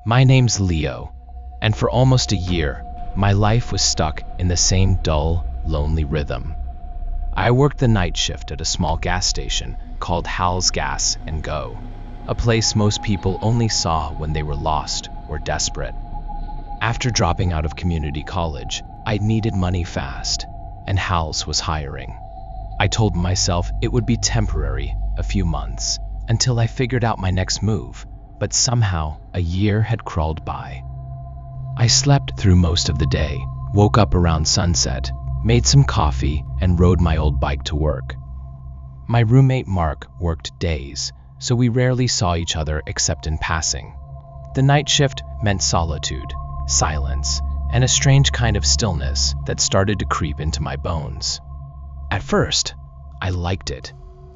My name's Leo, and for almost a year, my life was stuck in the same dull, lonely rhythm. I worked the night shift at a small gas station called Hal's Gas and Go, a place most people only saw when they were lost or desperate. After dropping out of community college, I needed money fast, and Hal's was hiring. I told myself it would be temporary, a few months, until I figured out my next move, but somehow a year had crawled by. I slept through most of the day, woke up around sunset, made some coffee, and rode my old bike to work. My roommate Mark worked days, so we rarely saw each other except in passing. The night shift meant solitude, silence, and a strange kind of stillness that started to creep into my bones. At first, I liked it.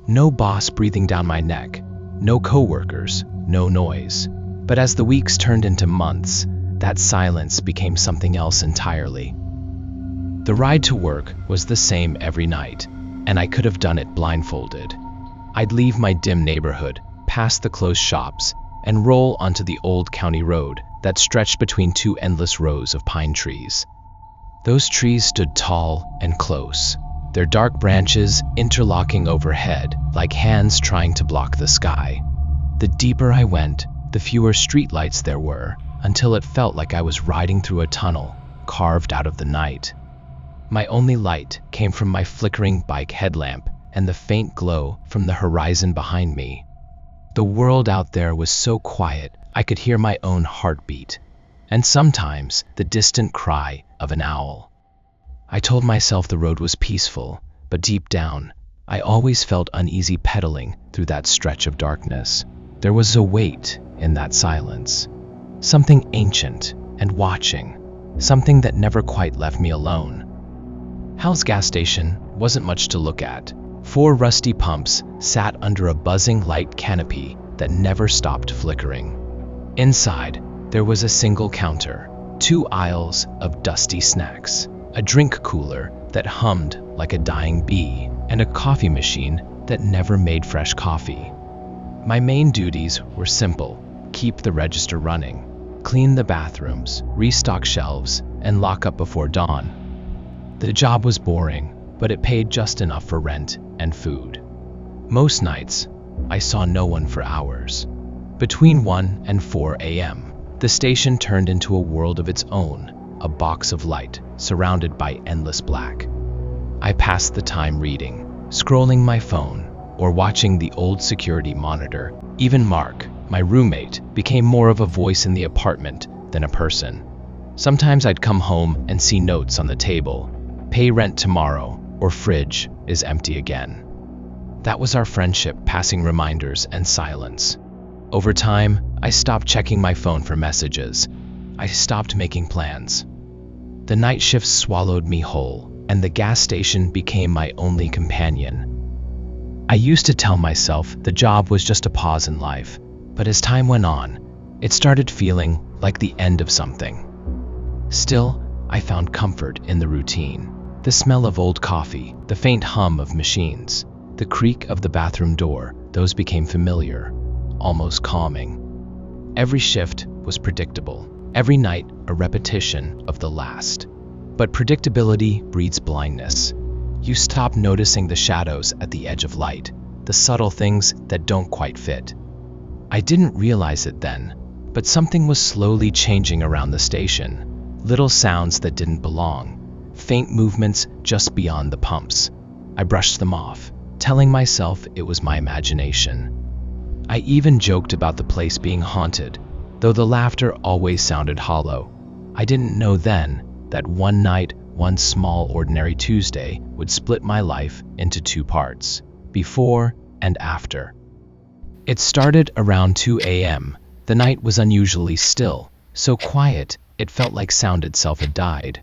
No boss breathing down my neck, no coworkers, no noise. But as the weeks turned into months, that silence became something else entirely. The ride to work was the same every night, and I could have done it blindfolded. I'd leave my dim neighborhood, past the closed shops, and roll onto the old county road that stretched between two endless rows of pine trees. Those trees stood tall and close, their dark branches interlocking overhead like hands trying to block the sky. The deeper I went, the fewer streetlights there were, until it felt like I was riding through a tunnel carved out of the night. My only light came from my flickering bike headlamp and the faint glow from the horizon behind me. The world out there was so quiet I could hear my own heartbeat, and sometimes the distant cry of an owl. I told myself the road was peaceful, but deep down, I always felt uneasy pedaling through that stretch of darkness. There was a weight in that silence, something ancient and watching, something that never quite left me alone. Hal's gas station wasn't much to look at. 4 rusty pumps sat under a buzzing light canopy that never stopped flickering. Inside, there was a single counter, 2 aisles of dusty snacks, a drink cooler that hummed like a dying bee, and a coffee machine that never made fresh coffee. My main duties were simple: keep the register running, clean the bathrooms, restock shelves, and lock up before dawn. The job was boring, but it paid just enough for rent and food. Most nights, I saw no one for hours. Between 1 and 4 a.m., the station turned into a world of its own, a box of light surrounded by endless black. I passed the time reading, scrolling my phone, or watching the old security monitor. Even Mark, my roommate, became more of a voice in the apartment than a person. Sometimes I'd come home and see notes on the table: pay rent tomorrow, or fridge is empty again. That was our friendship, passing reminders and silence. Over time, I stopped checking my phone for messages. I stopped making plans. The night shifts swallowed me whole, and the gas station became my only companion. I used to tell myself the job was just a pause in life, but as time went on, it started feeling like the end of something. Still, I found comfort in the routine. The smell of old coffee, the faint hum of machines, the creak of the bathroom door, those became familiar, almost calming. Every shift was predictable. Every night, a repetition of the last. But predictability breeds blindness. You stop noticing the shadows at the edge of light, the subtle things that don't quite fit. I didn't realize it then, but something was slowly changing around the station. Little sounds that didn't belong, faint movements just beyond the pumps. I brushed them off, telling myself it was my imagination. I even joked about the place being haunted, though the laughter always sounded hollow. I didn't know then that one night, one small ordinary Tuesday, would split my life into 2 parts, before and after. It started around 2 a.m. The night was unusually still, so quiet it felt like sound itself had died.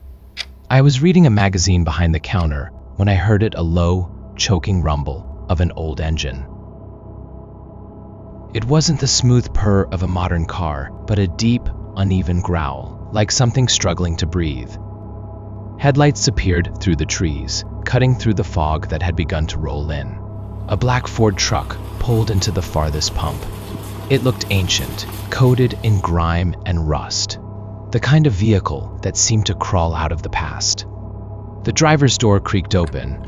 I was reading a magazine behind the counter when I heard a low, choking rumble of an old engine. It wasn't the smooth purr of a modern car, but a deep, uneven growl, like something struggling to breathe. Headlights appeared through the trees, cutting through the fog that had begun to roll in. A black Ford truck pulled into the farthest pump. It looked ancient, coated in grime and rust. The kind of vehicle that seemed to crawl out of the past. The driver's door creaked open,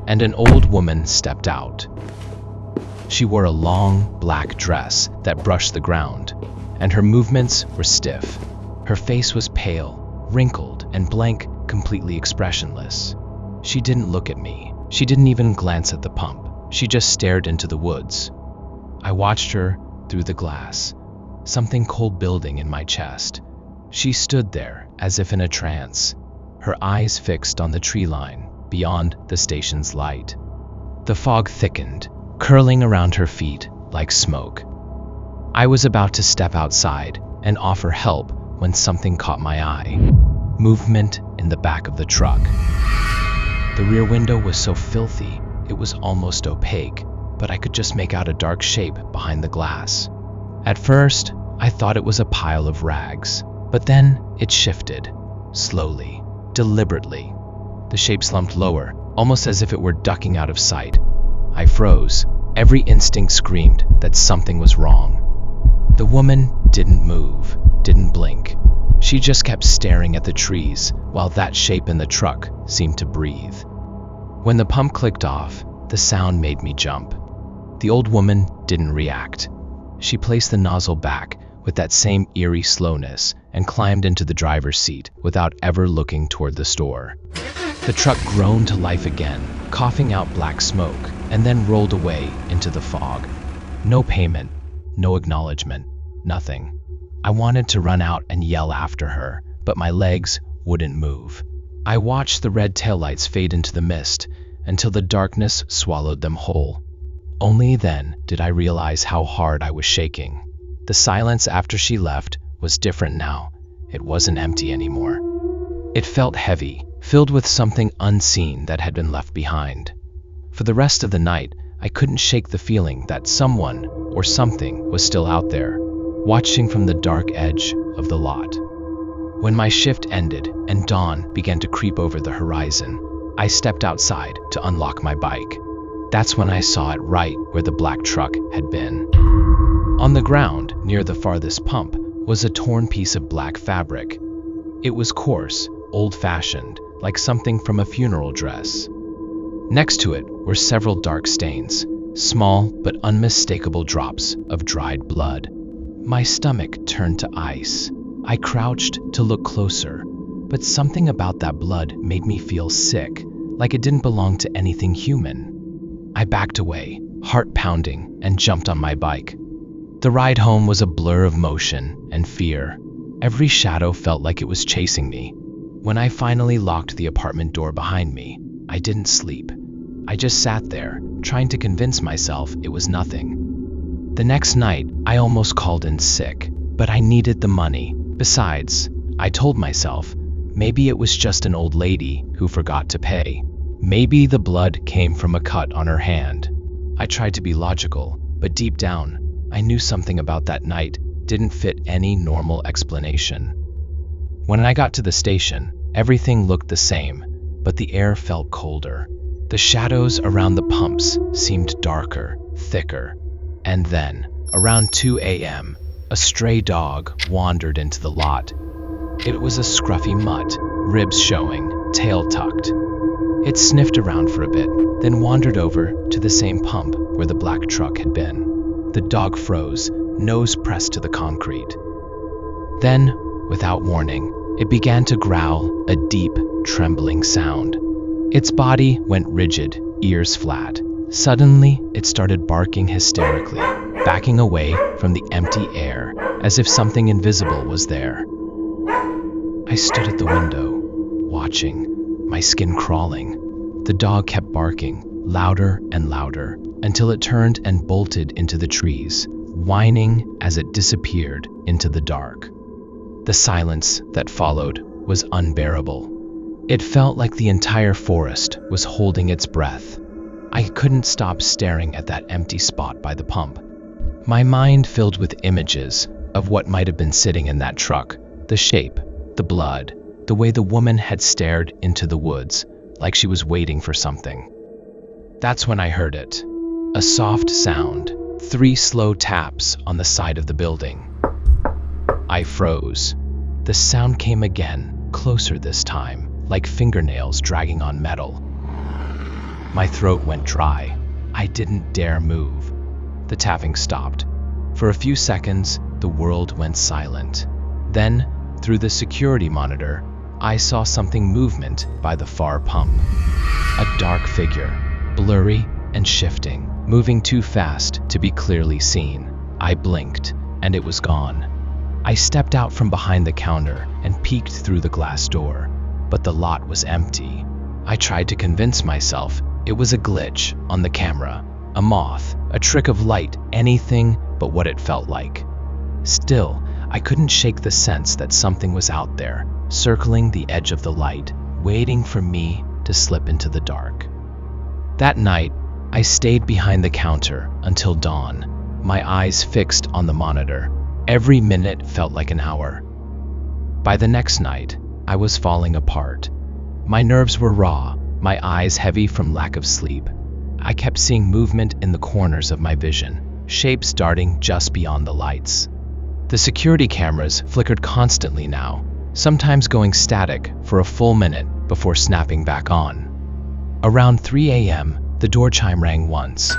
and an old woman stepped out. She wore a long, black dress that brushed the ground, and her movements were stiff. Her face was pale, wrinkled, and blank, completely expressionless. She didn't look at me. She didn't even glance at the pump. She just stared into the woods. I watched her through the glass, something cold building in my chest. She stood there as if in a trance, her eyes fixed on the tree line beyond the station's light. The fog thickened, curling around her feet like smoke. I was about to step outside and offer help when something caught my eye. Movement in the back of the truck. The rear window was so filthy, it was almost opaque, but I could just make out a dark shape behind the glass. At first, I thought it was a pile of rags, but then it shifted, slowly, deliberately. The shape slumped lower, almost as if it were ducking out of sight. I froze. Every instinct screamed that something was wrong. The woman didn't move, didn't blink. She just kept staring at the trees while that shape in the truck seemed to breathe. When the pump clicked off, the sound made me jump. The old woman didn't react. She placed the nozzle back with that same eerie slowness and climbed into the driver's seat without ever looking toward the store. The truck groaned to life again, coughing out black smoke, and then rolled away into the fog. No payment, no acknowledgement, nothing. I wanted to run out and yell after her, but my legs wouldn't move. I watched the red taillights fade into the mist until the darkness swallowed them whole. Only then did I realize how hard I was shaking. The silence after she left was different now. It wasn't empty anymore. It felt heavy, filled with something unseen that had been left behind. For the rest of the night, I couldn't shake the feeling that someone or something was still out there, watching from the dark edge of the lot. When my shift ended and dawn began to creep over the horizon, I stepped outside to unlock my bike. That's when I saw it right where the black truck had been. On the ground, near the farthest pump, was a torn piece of black fabric. It was coarse, old-fashioned, like something from a funeral dress. Next to it were several dark stains, small but unmistakable drops of dried blood. My stomach turned to ice. I crouched to look closer, but something about that blood made me feel sick, like it didn't belong to anything human. I backed away, heart pounding, and jumped on my bike. The ride home was a blur of motion and fear. Every shadow felt like it was chasing me. When I finally locked the apartment door behind me, I didn't sleep. I just sat there, trying to convince myself it was nothing. The next night, I almost called in sick, but I needed the money. Besides, I told myself, maybe it was just an old lady who forgot to pay. Maybe the blood came from a cut on her hand. I tried to be logical, but deep down, I knew something about that night didn't fit any normal explanation. When I got to the station, everything looked the same, but the air felt colder. The shadows around the pumps seemed darker, thicker. And then, around 2 a.m., a stray dog wandered into the lot. It was a scruffy mutt, ribs showing, tail tucked. It sniffed around for a bit, then wandered over to the same pump where the black truck had been. The dog froze, nose pressed to the concrete. Then, without warning, it began to growl a deep, trembling sound. Its body went rigid, ears flat. Suddenly, it started barking hysterically, backing away from the empty air, as if something invisible was there. I stood at the window, watching, my skin crawling. The dog kept barking, louder and louder, until it turned and bolted into the trees, whining as it disappeared into the dark. The silence that followed was unbearable. It felt like the entire forest was holding its breath. I couldn't stop staring at that empty spot by the pump. My mind filled with images of what might have been sitting in that truck, the shape, the blood, the way the woman had stared into the woods, like she was waiting for something. That's when I heard it. A soft sound, 3 slow taps on the side of the building. I froze. The sound came again, closer this time, like fingernails dragging on metal. My throat went dry. I didn't dare move. The tapping stopped. For a few seconds, the world went silent. Then, through the security monitor, I saw something movement by the far pump. A dark figure, blurry and shifting, moving too fast to be clearly seen. I blinked, and it was gone. I stepped out from behind the counter and peeked through the glass door, but the lot was empty. I tried to convince myself it was a glitch on the camera, a moth, a trick of light, anything but what it felt like. Still, I couldn't shake the sense that something was out there, circling the edge of the light, waiting for me to slip into the dark. That night, I stayed behind the counter until dawn, my eyes fixed on the monitor. Every minute felt like an hour. By the next night, I was falling apart. My nerves were raw, my eyes heavy from lack of sleep. I kept seeing movement in the corners of my vision, shapes darting just beyond the lights. The security cameras flickered constantly now, sometimes going static for a full minute before snapping back on. Around 3 a.m., the door chime rang once.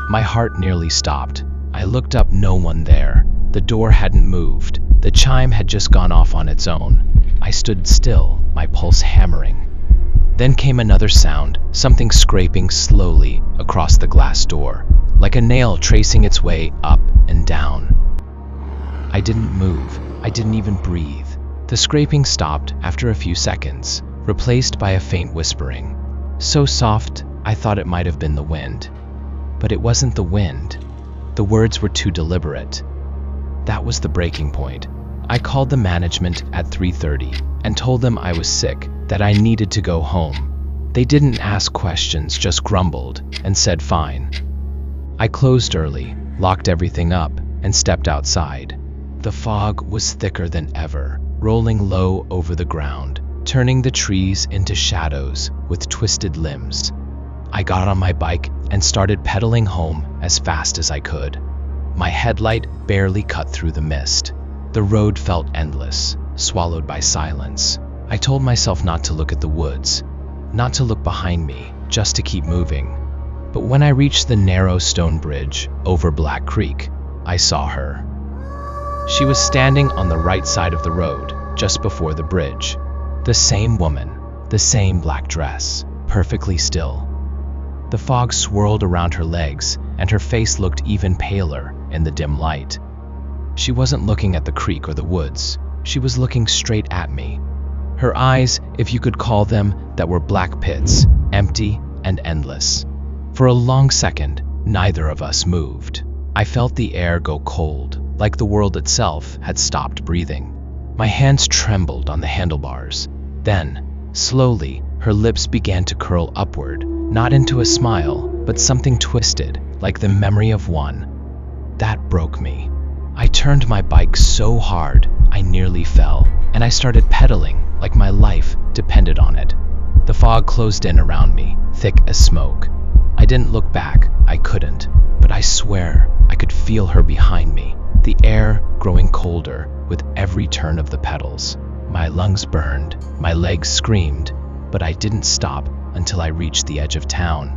My heart nearly stopped. I looked up, no one there. The door hadn't moved. The chime had just gone off on its own. I stood still, my pulse hammering. Then came another sound, something scraping slowly across the glass door, like a nail tracing its way up and down. I didn't move. I didn't even breathe. The scraping stopped after a few seconds, replaced by a faint whispering. So soft, I thought it might have been the wind. But it wasn't the wind. The words were too deliberate. That was the breaking point. I called the management at 3:30 and told them I was sick, that I needed to go home. They didn't ask questions, just grumbled and said fine. I closed early, locked everything up, and stepped outside. The fog was thicker than ever, rolling low over the ground, turning the trees into shadows with twisted limbs. I got on my bike and started pedaling home as fast as I could. My headlight barely cut through the mist. The road felt endless, swallowed by silence. I told myself not to look at the woods, not to look behind me, just to keep moving. But when I reached the narrow stone bridge over Black Creek, I saw her. She was standing on the right side of the road, just before the bridge. The same woman, the same black dress, perfectly still. The fog swirled around her legs, and her face looked even paler in the dim light. She wasn't looking at the creek or the woods. She was looking straight at me. Her eyes, if you could call them, that were black pits, empty and endless. For a long second, neither of us moved. I felt the air go cold, like the world itself had stopped breathing. My hands trembled on the handlebars. Then, slowly, her lips began to curl upward, not into a smile, but something twisted, like the memory of one. That broke me. I turned my bike so hard, I nearly fell, and I started pedaling like my life depended on it. The fog closed in around me, thick as smoke. I didn't look back, I couldn't, but I swear I could feel her behind me, the air growing colder with every turn of the pedals. My lungs burned, my legs screamed, but I didn't stop until I reached the edge of town.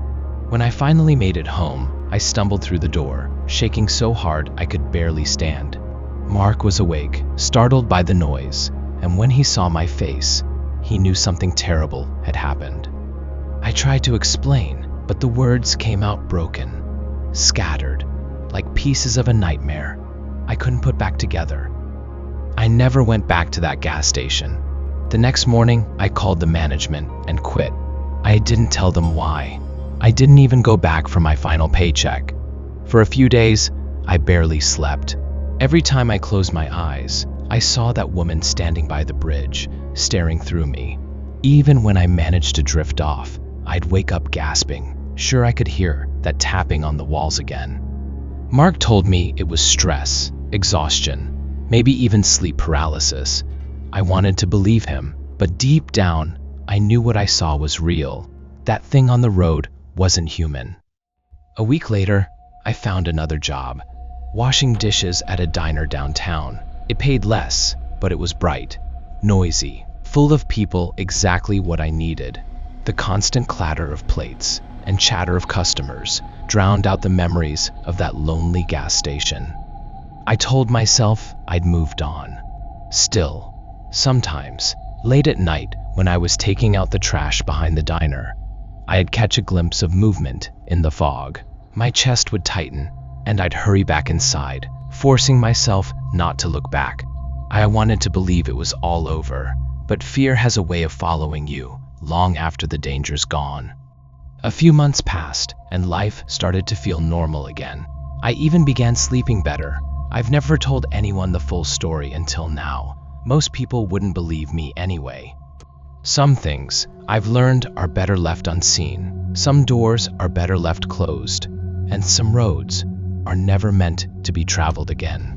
When I finally made it home, I stumbled through the door, shaking so hard I could barely stand. Mark was awake, startled by the noise, and when he saw my face, he knew something terrible had happened. I tried to explain, but the words came out broken, scattered, like pieces of a nightmare I couldn't put back together. I never went back to that gas station. The next morning, I called the management and quit. I didn't tell them why. I didn't even go back for my final paycheck. For a few days, I barely slept. Every time I closed my eyes, I saw that woman standing by the bridge, staring through me. Even when I managed to drift off, I'd wake up gasping, sure I could hear that tapping on the walls again. Mark told me it was stress, exhaustion, maybe even sleep paralysis. I wanted to believe him, but deep down, I knew what I saw was real. That thing on the road wasn't human. A week later, I found another job, washing dishes at a diner downtown. It paid less, but it was bright, noisy, full of people, exactly what I needed. The constant clatter of plates and chatter of customers drowned out the memories of that lonely gas station. I told myself I'd moved on. Still, sometimes, late at night when I was taking out the trash behind the diner, I'd catch a glimpse of movement in the fog. My chest would tighten, and I'd hurry back inside, forcing myself not to look back. I wanted to believe it was all over, but fear has a way of following you long after the danger's gone. A few months passed, and life started to feel normal again. I even began sleeping better. I've never told anyone the full story until now. Most people wouldn't believe me anyway. Some things I've learned are better left unseen. Some doors are better left closed, and some roads are never meant to be traveled again.